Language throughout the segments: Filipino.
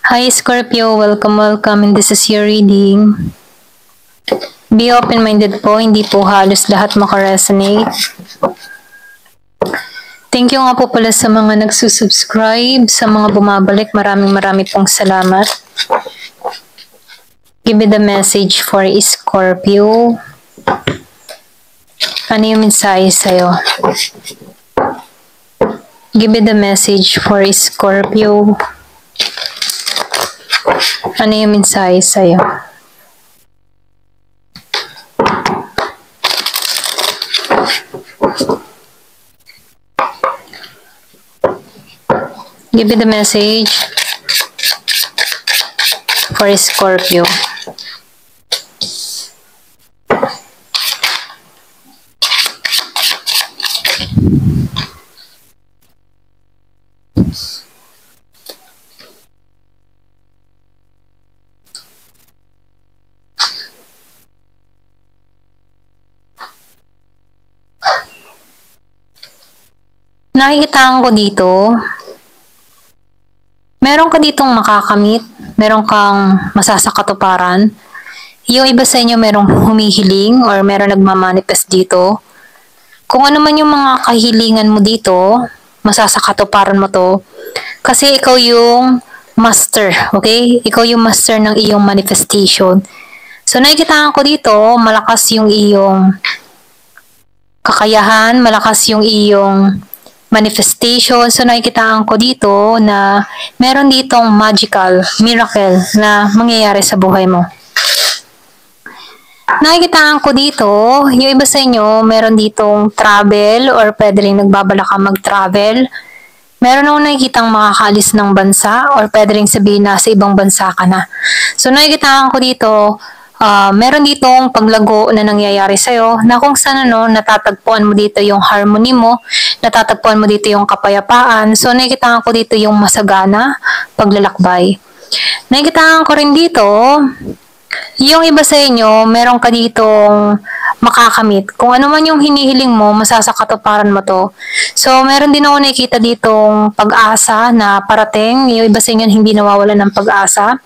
Hi Scorpio, welcome and this is your reading. Be open-minded po, hindi po halos lahat makaresonate. Thank you nga po pala sa mga nagsusubscribe, sa mga bumabalik, marami pong salamat. Give me the message for Scorpio. Ano yung mensahe sa'yo? Give me the message for Scorpio. Ano yung mensahe sa'yo? Give me the message for Scorpio. Nakikitaan ko dito, meron ka ditong makakamit, meron kang masasakatuparan. Yung iba sa inyo merong humihiling or meron nagmamanifest dito. Kung ano man yung mga kahilingan mo dito, masasakatuparan mo to. Kasi ikaw yung master, okay? Ikaw yung master ng iyong manifestation. So nakikitaan ko dito, malakas yung iyong kakayahan, malakas yung iyong manifestation. So nakikitaan ko dito na meron ditong magical, miracle na mangyayari sa buhay mo. Nakikitaan ko dito, yung iba sa inyo, meron ditong travel or pwede rin nagbabala ka mag-travel. Meron akong nakikitang makakaalis ng bansa or pwede rin sabihin na sa ibang bansa ka na. So nakikitaan ko dito, meron ditong paglago na nangyayari sa'yo na kung saan natatagpuan mo dito yung harmony mo, natatagpuan mo dito yung kapayapaan. So nakikitaan ko dito yung masagana, paglalakbay. Nakikitaan ko rin dito, yung iba sa inyo, meron ka ditong makakamit. Kung ano man yung hinihiling mo, masasakatuparan mo to. So, meron din ako nakikita ditong pag-asa na parating. Yung iba sa inyo hindi nawawala ng pag-asa.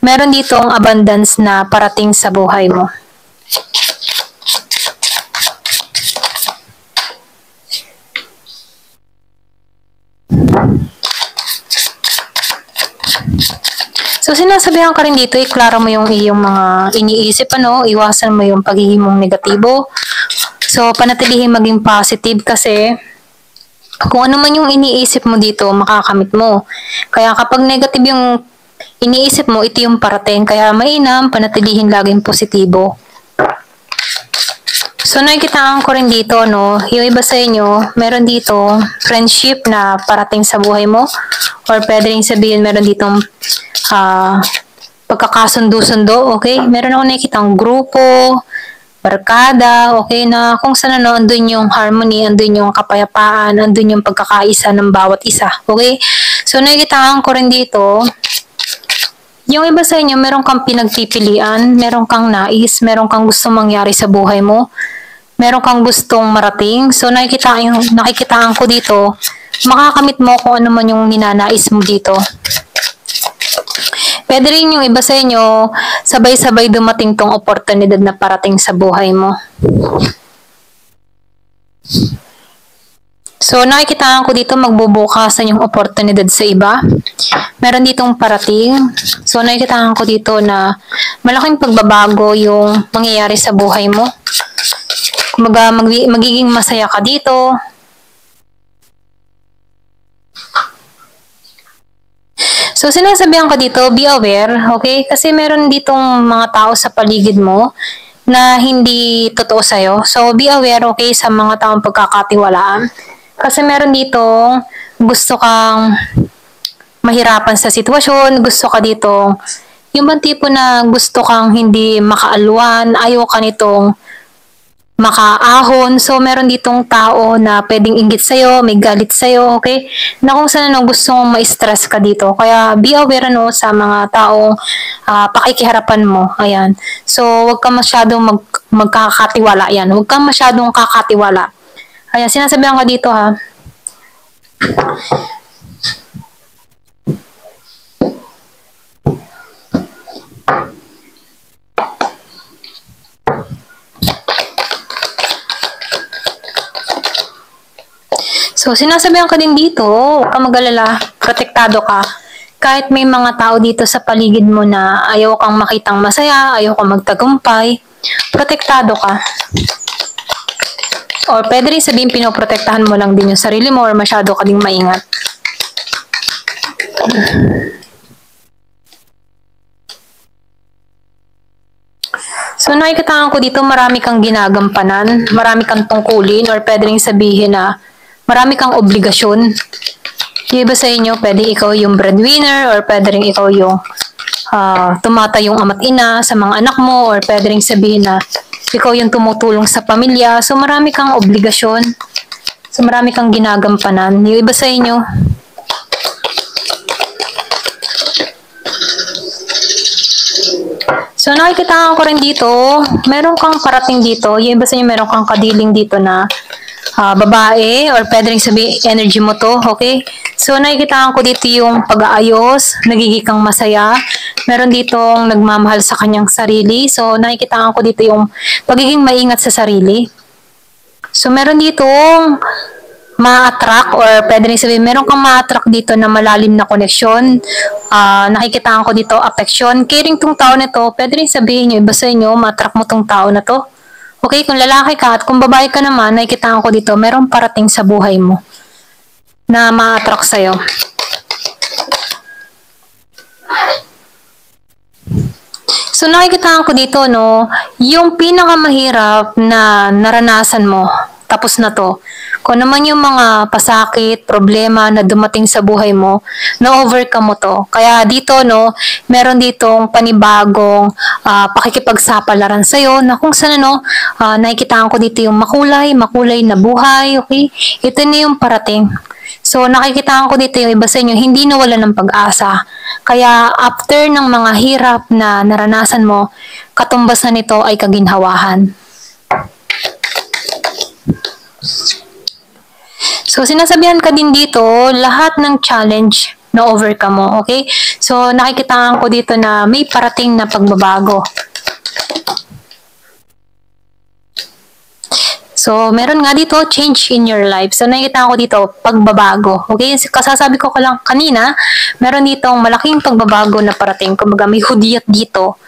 Meron ditong abundance na parating sa buhay mo. So, sinasabihan ka rin dito, iklaro mo yung iyong mga iniisip, iwasan mo yung pagiging mong negatibo. So, panatilihin maging positive kasi kung ano man yung iniisip mo dito, makakamit mo. Kaya kapag negative yung iniisip mo, ito yung parating. Kaya mainam, panatilihin laging positibo. So, nakikitaan ko rin dito, yung iba sa inyo, meron dito friendship na parating sa buhay mo. Or pwede rin sabihin, meron ditong pagkakasundo-sundo, okay? Meron ako nakikitang grupo, barkada, okay, na kung saan andun yung harmony, andun yung kapayapaan, andun yung pagkakaisa ng bawat isa, okay? So, nakikitaan ko rin dito, yung iba sa inyo, meron kang pinagpipilian, meron kang nais, meron kang gustong mangyari sa buhay mo, meron kang gustong marating. So, nakikitaan ko dito, makakamit mo kung ano man yung ninanais mo dito. Pwede rin yung iba sa inyo, sabay-sabay dumating tong oportunidad na parating sa buhay mo. So, nakikitaan ko dito, magbubukasan yung oportunidad sa iba. Meron ditong parating. So, nakikitaan ko dito na malaking pagbabago yung mangyayari sa buhay mo. Magiging masaya ka dito. So, sinasabihan ko dito, be aware, okay? Kasi meron ditong mga tao sa paligid mo na hindi totoo sa'yo. So, be aware, okay, sa mga taong pagkakatiwalaan. Kasi meron ditong gusto kang mahirapan sa sitwasyon, gusto ka ditong, yung bang tipo na gusto kang hindi makaalwan, ayaw ka nitong makaahon. So, meron ditong tao na pwedeng inggit sa'yo, may galit sa'yo, okay? Na kung saan gusto mong ma-stress ka dito. Kaya, be aware sa mga taong pakikiharapan mo. Ayan. So, huwag ka masyadong magkakatiwala. Yan. Huwag kang masyadong kakatiwala. Ayan, sinasabihan ka dito So, sinasabihan ka din dito, huwag ka mag-alala, protektado ka. Kahit may mga tao dito sa paligid mo na ayaw kang makitang masaya, ayaw kang magtagumpay, protektado ka. Or pwede rin sabihin pinoprotektahan mo lang din yung sarili mo or masyado ka ding maingat. So nakikita ko dito marami kang ginagampanan, marami kang tungkulin or pwede rin sabihin na marami kang obligasyon. Yung iba sa inyo, pwede ikaw yung breadwinner or pwede rin ikaw yung tumatayong ama't ina sa mga anak mo or pwede rin sabihin na ikaw yung tumutulong sa pamilya. So marami kang obligasyon. So marami kang ginagampanan. Yung iba sa inyo, so nakikita ko rin dito, meron kang parating dito. Yung iba sa inyo, meron kang kadiling dito na babae or pwede rin sabihin energy mo to, okay? So nakikita ko dito yung pag-aayos, nagiging kang masaya. Meron ditong nagmamahal sa kanyang sarili. So nakikita ko dito yung pagiging maingat sa sarili. So meron ditong ma-attract or pwede rin sabihin, meron kang ma-attract dito na malalim na koneksyon. Nakikita ko dito affection. Caring tong tao na to, pwede rin sabihin nyo, iba sa inyo, ma-attract mo tong tao na to. Okay, kung lalaki ka at kung babae ka naman, nakikita ko dito, merong parating sa buhay mo na ma-attract sa'yo. So nakikita ko dito, no, yung pinakamahirap na naranasan mo, tapos na to. Kung naman yung mga pasakit, problema na dumating sa buhay mo, na-overcome mo to. Kaya dito, no, meron ditong panibagong pakikipagsapalaran sa'yo na kung saan, no, nakikita ko dito yung makulay na buhay, okay? Ito na yung parating. So, nakikita ko dito yung iba sa inyo, hindi nawala ng pag-asa. Kaya, after ng mga hirap na naranasan mo, katumbas na nito ay kaginhawahan. So, sinasabihan ka din dito, lahat ng challenge na overcome mo, okay? So, nakikita ko dito na may parating na pagbabago. So, meron nga dito, change in your life. So, nakikita ko dito, pagbabago. Okay? Kasasabi ko lang kanina, meron ditong malaking pagbabago na parating. Kumbaga, may hudyat dito.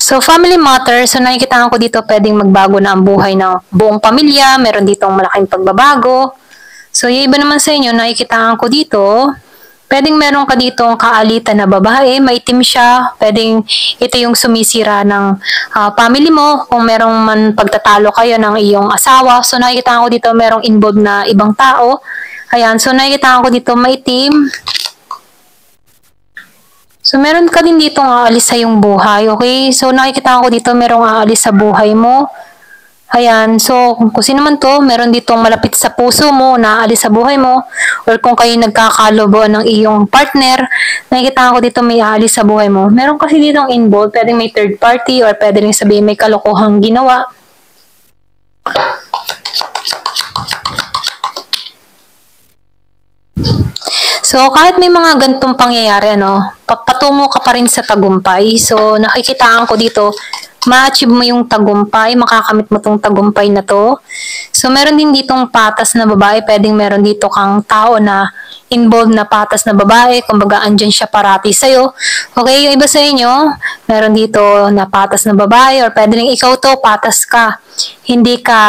So, family matter. So, nakikita ko dito, pwedeng magbago na ang buhay ng buong pamilya. Meron ditong malaking pagbabago. So, yung iba naman sa inyo, nakikita ko dito, pwedeng meron ka ditong kaalitan na babae, maitim siya, pwedeng ito yung sumisira ng family mo, kung merong man pagtatalo kayo ng iyong asawa. So nakikita ko dito merong involved na ibang tao. Ayan, so nakikita ko dito maitim. So meron ka din ditong aalis sa iyong buhay, okay? So nakikita ko dito merong aalis sa buhay mo. Ayan, so kung sino man to, meron ditong malapit sa puso mo, naalis sa buhay mo, or kung kayo nagkakaloboan ng iyong partner, nakikita ko dito may aalis sa buhay mo. Meron kasi ditong involved, pwedeng may third party, or pwede rin sabihin may kalokohang ginawa. So, kahit may mga gantong pangyayari, patungo ka pa rin sa tagumpay. So, nakikitaan ko dito, ma-achieve mo yung tagumpay, makakamit mo tong tagumpay na to. So, meron din ditong patas na babae, pwedeng meron dito kang tao na involved na patas na babae, kumbaga andyan siya parati sa'yo. Okay, yung iba sa inyo, meron dito na patas na babae, or pwede rin ikaw to, patas ka. Hindi ka,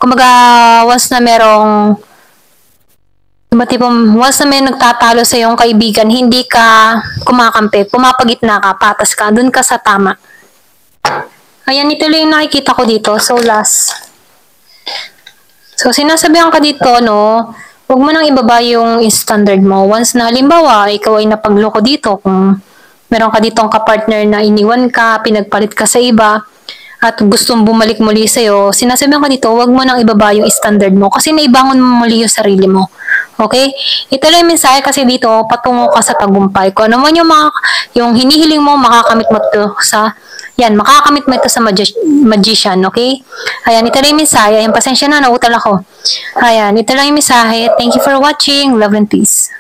kumbaga, once na may nagtatalo sa iyong kaibigan, hindi ka kumakampi, pumapagitna ka, patas ka, dun ka sa tama. Ayan, ito lang yung nakikita ko dito. So, last. So, sinasabihan ka dito, huwag mo nang ibaba yung standard mo. Once na, halimbawa, ikaw ay napagloko dito, kung meron ka ditong kapartner na iniwan ka, pinagpalit ka sa iba, at gustong bumalik muli sa'yo, sinasabihan ka dito, huwag mo nang ibaba yung standard mo kasi naibangon mo muli yung sarili mo. Okay? Ito lang yung mensahe kasi dito, patungo ka sa tagumpay. Kung ano man yung hinihiling mo, makakamit mo ito makakamit mo ito sa magician, okay? Ayan, ito lang yung mensahe. Ayan, pasensya na, nautal ako. Ayan, ito lang yung mensahe. Thank you for watching. Love and peace.